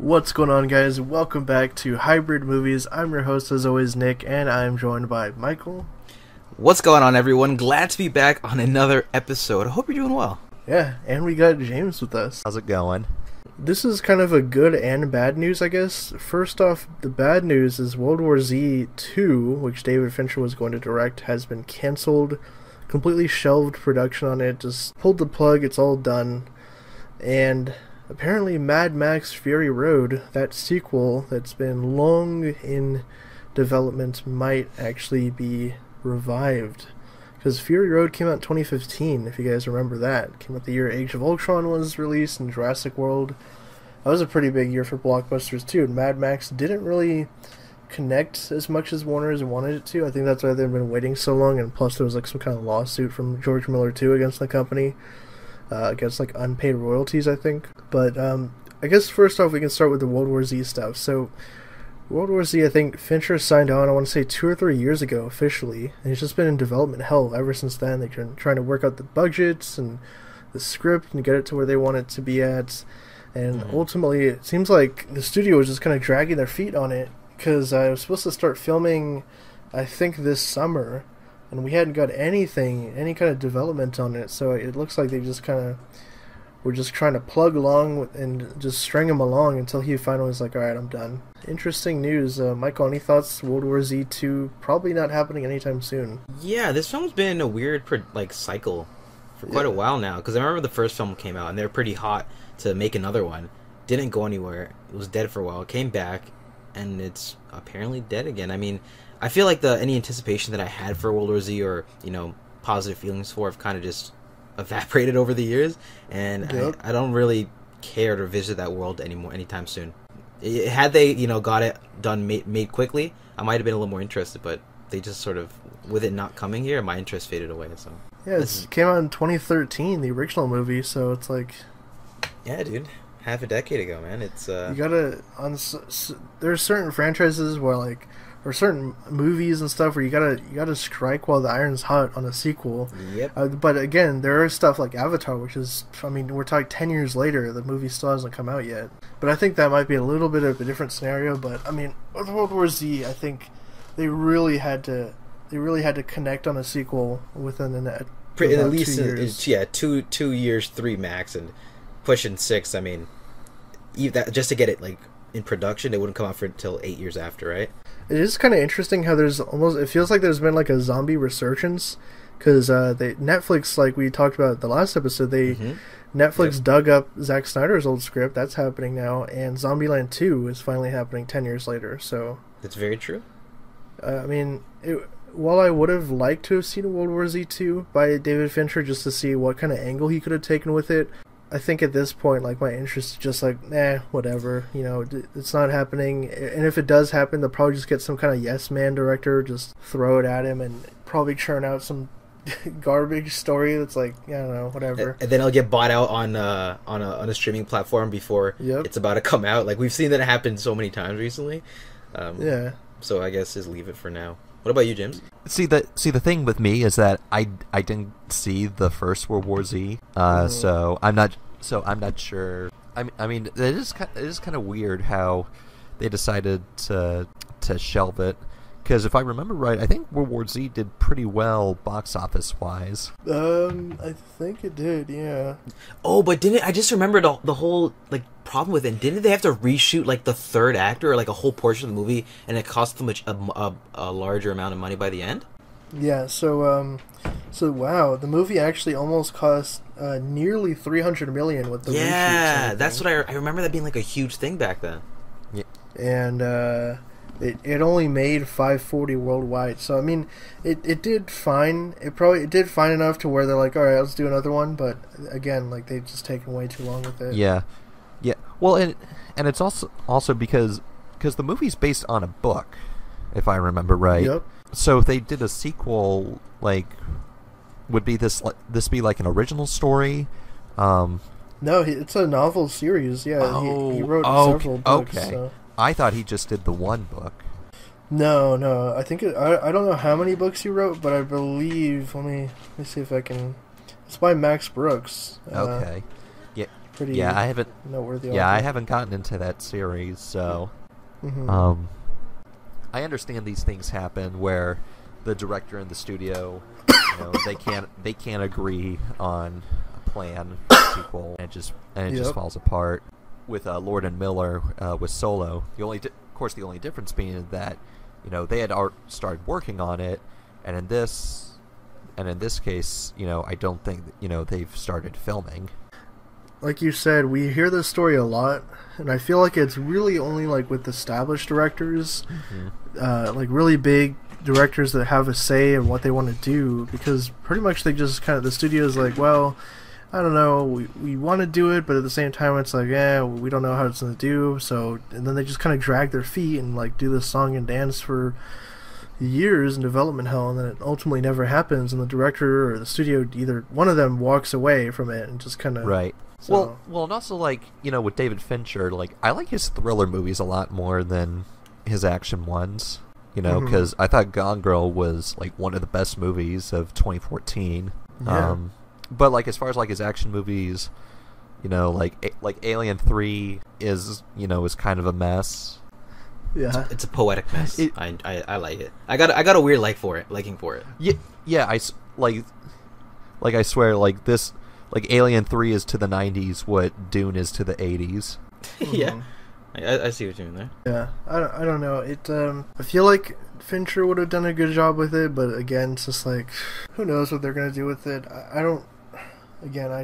What's going on, guys? Welcome back to Hybrid Movies. I'm your host, as always, Nick, and I'm joined by Michael. What's going on, everyone? Glad to be back on another episode. I hope you're doing well. Yeah, and we got James with us. How's it going? This is kind of a good and bad news, I guess. First off, the bad news is World War Z 2, which David Fincher was going to direct, has been canceled. Completely shelved production on it. Just pulled the plug. It's all done. And apparently Mad Max Fury Road, that sequel that's been long in development, might actually be revived. Because Fury Road came out in 2015, if you guys remember that. It came out the year Age of Ultron was released and Jurassic World. That was a pretty big year for blockbusters too, and Mad Max didn't really connect as much as Warner's wanted it to. I think that's why they've been waiting so long, and plus there was like some kind of lawsuit from George Miller too against the company. Against like unpaid royalties, I think. But I guess first off we can start with the World War Z stuff. So World War Z, I think Fincher signed on, I want to say 2 or 3 years ago officially, and it's just been in development hell ever since then. They've been trying to work out the budgets and the script and get it to where they want it to be at, and ultimately it seems like the studio was just kind of dragging their feet on it, because I was supposed to start filming, I think, this summer, and we hadn't got any kind of development on it, so it looks like they just kind of were just trying to plug along and just string him along until he finally was like, alright, I'm done. Interesting news. Michael, any thoughts? World War Z 2 probably not happening anytime soon. Yeah, this film's been in a weird cycle for quite a while now, because I remember the first film came out and they were pretty hot to make another one. Didn't go anywhere. It was dead for a while. It came back and it's apparently dead again. I mean, I feel like any anticipation that I had for World War Z, or positive feelings for, have kind of just evaporated over the years, and yep. I don't really care to visit that world anymore anytime soon. Had they got it done made quickly, I might have been a little more interested, but they just sort of, with it not coming here, my interest faded away. So yeah, it came out in 2013, the original movie, so it's like, yeah, dude, half a decade ago, man. It's you gotta there's certain franchises where or certain movies and stuff where you gotta strike while the iron's hot on a sequel. Yep. But again, there is stuff like Avatar, which is, I mean, we're talking 10 years later, the movie still hasn't come out yet. But I think that might be a little bit of a different scenario. But I mean, with World War Z, I think they really had to connect on a sequel within at least 2 years. Yeah, 2 years, 3 max, and pushing 6. I mean, just to get it in production, it wouldn't come out until 8 years after, right? It is kind of interesting how it feels like there's been like a zombie resurgence, because Netflix, like we talked about the last episode, Netflix dug up Zack Snyder's old script. That's happening now, and Zombieland 2 is finally happening 10 years later. So that's very true. I mean, while I would have liked to have seen World War Z 2 by David Fincher just to see what kind of angle he could have taken with it, I think at this point, my interest is just whatever, it's not happening. And if it does happen, they'll probably just get some kind of yes man director, just throw it at him and probably churn out some garbage story that's I don't know, whatever. And then it'll get bought out on a streaming platform before it's about to come out. We've seen that happen so many times recently. Yeah. So I guess just leave it for now. What about you, James? See the thing with me is that I didn't see the first World War Z, so I'm not sure. I mean, it is kind of weird how they decided to shelve it, because if I remember right, I think World War Z did pretty well box office wise. I think it did, yeah. Oh, but didn't I just remembered the whole problem with it? Didn't they have to reshoot the third act or a whole portion of the movie, and it cost them a larger amount of money by the end? Yeah, so wow, the movie actually almost cost nearly $300 million with the reshoot. Yeah, that's what I remember, that being a huge thing back then. Yeah. And it only made $540 worldwide. So I mean, it did fine. It did fine enough to where they're like, all right, let's do another one. But again, they've just taken way too long with it. Yeah. Well, and it's also because the movie's based on a book, if I remember right. Yep. So if they did a sequel, would be this be an original story? No, it's a novel series. Yeah, he wrote several books. Okay. So. I thought he just did the one book. No. I think I don't know how many books he wrote, but I believe. Let me see if I can. It's by Max Brooks. Okay. Yeah. pretty Yeah, I haven't. noteworthy. Yeah, I also. haven't gotten into that series, so Mhm. I understand these things happen where the director and the studio, they can't agree on a plan for a sequel, and it just falls apart. With Lord and Miller with Solo, the only difference being that they had started working on it, and in this case, I don't think they've started filming. Like you said, we hear this story a lot, and I feel like it's really only like with established directors, like really big directors that have a say in what they want to do, because pretty much they just the studio's like, well, I don't know, we want to do it, but at the same time it's like, we don't know how it's going to do, so, and then they just kind of drag their feet and like do this song and dance for years in development hell, and then it ultimately never happens, and the director or the studio, either one of them walks away from it and just kind of... Right. So. Well, and also, like, with David Fincher, like, I like his thriller movies a lot more than his action ones, because I thought Gone Girl was, like, one of the best movies of 2014. Yeah. But, like, as far as, like, his action movies, like Alien 3 is kind of a mess. Yeah. It's a poetic mess. I like it. I got a weird liking for it. Yeah, I swear, like, this... Like, Alien 3 is to the 90s what Dune is to the 80s. Yeah. I see what you mean there. Yeah. I don't know. I feel like Fincher would have done a good job with it, but again, it's just like, who knows what they're going to do with it. I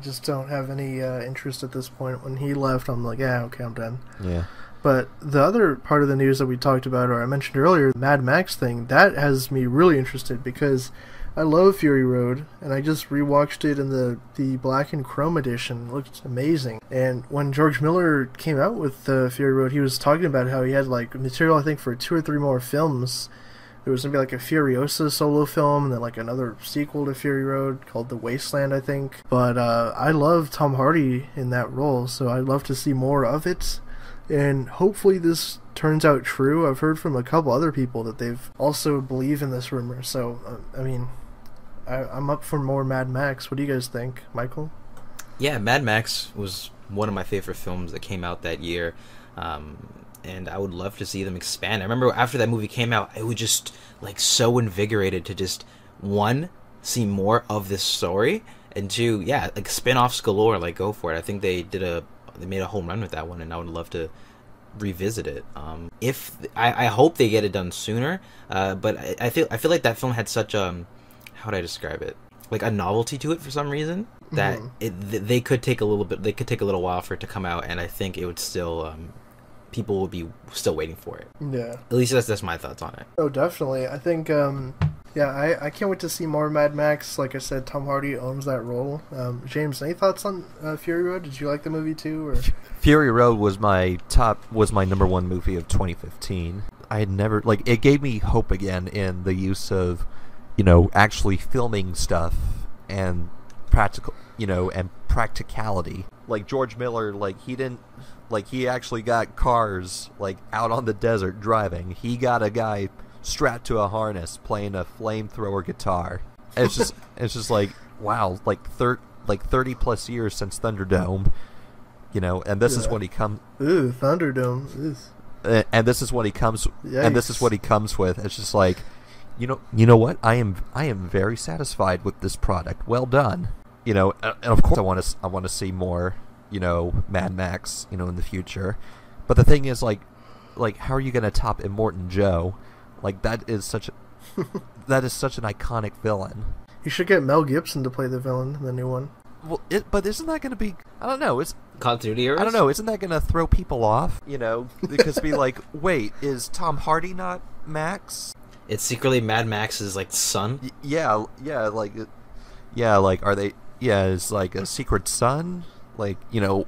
just don't have any interest at this point. When he left, I'm like, okay, I'm done. Yeah. But the other part of the news that we talked about, or I mentioned earlier, the Mad Max thing, that has me really interested, because I love Fury Road, and I just rewatched it in the black and chrome edition. It looked amazing. And when George Miller came out with Fury Road, he was talking about how he had like material, I think, for 2 or 3 more films. There was going to be like a Furiosa solo film, and then like another sequel to Fury Road called The Wasteland, I think. But I love Tom Hardy in that role, so I'd love to see more of it. And hopefully this turns out true. I've heard from a couple other people that they've also believe in this rumor. So, I mean... I'm up for more Mad Max. What do you guys think, Michael? Yeah, Mad Max was one of my favorite films that came out that year, and I would love to see them expand. I remember after that movie came out, I was just like so invigorated to just, 1, see more of this story, and 2, like spin-offs galore. Like, go for it. I think they made a home run with that one, and I would love to revisit it. I hope they get it done sooner, but I feel like that film had such how would I describe it? Like a novelty to it for some reason that they could take a little while for it to come out, and I think it would still people will be still waiting for it. Yeah. At least that's my thoughts on it. Oh, definitely. I think I can't wait to see more Mad Max. Like I said, Tom Hardy owns that role. James, any thoughts on Fury Road? Did you like the movie too, or? Fury Road was my number 1 movie of 2015. I had never, like, it gave me hope again in the use of actually filming stuff and practicality. Like George Miller, like he actually got cars like out on the desert driving. He got a guy strapped to a harness playing a flamethrower guitar. And it's just like, wow, like 30 plus years since Thunderdome, and this is what he comes. Ooh, Thunderdome. Ooh. And this is what he comes. Yikes. And this is what he comes with. It's just like, you know what? I am very satisfied with this product. Well done. And of course I want to see more, Mad Max, in the future. But the thing is, like how are you going to top Immortan Joe? Like, that is such an iconic villain. You should get Mel Gibson to play the villain in the new one. Well, but isn't that going to be? I don't know. It's continuity errors? I don't know. Isn't that going to throw people off? Because be like, wait, is Tom Hardy not Max? It's secretly Mad Max's like son. Like are they? Yeah, it's like a secret son. Like,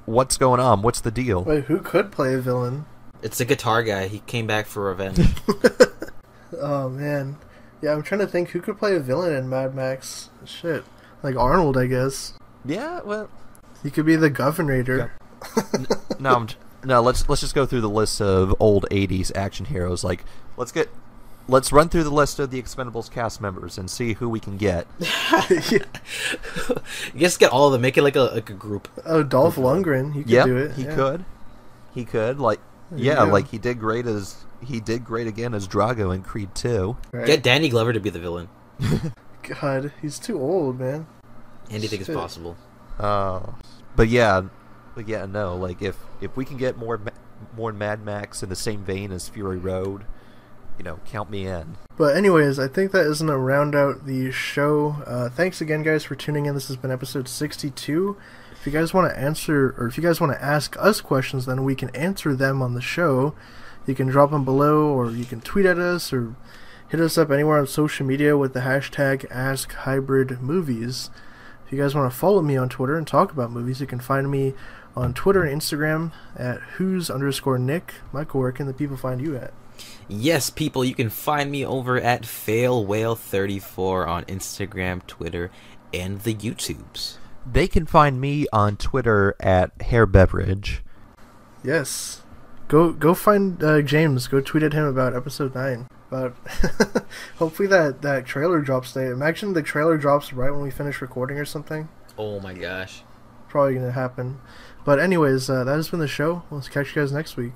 what's going on? What's the deal? Wait, who could play a villain? It's the guitar guy. He came back for revenge. Oh man, yeah. I'm trying to think who could play a villain in Mad Max. Shit, like Arnold, I guess. Yeah, well, he could be the Governator. No, let's just go through the list of old '80s action heroes. Like, let's get let's run through the list of the Expendables cast members and see who we can get. You just get all of them. Make it like a group. Oh, Dolph Lundgren, he could Yep, do it. he yeah. could. He could. Like, There you yeah, go. like he did great again as Drago in Creed 2. Right. Get Danny Glover to be the villain. God, he's too old, man. Anything is Shit. possible. But yeah, no. Like if we can get more Mad Max in the same vein as Fury Road, count me in. But anyways, I think that is going to round out the show. Thanks again, guys, for tuning in. This has been episode 62. If you guys want to answer, or if you guys want to ask us questions, then we can answer them on the show. You can drop them below, or you can tweet at us, or hit us up anywhere on social media with the hashtag AskHybridMovies. If you guys want to follow me on Twitter and talk about movies, you can find me on Twitter and Instagram at who's_Nick. Michael, where can the people find you at? Yes, people, you can find me over at FailWhale34 on Instagram, Twitter, and the YouTubes. They can find me on Twitter at Hair Beverage. Yes. Go find James. Go tweet at him about episode 9. But hopefully that trailer drops today. Imagine the trailer drops right when we finish recording or something. Oh my gosh. Probably going to happen. But anyways, that has been the show. Let's catch you guys next week.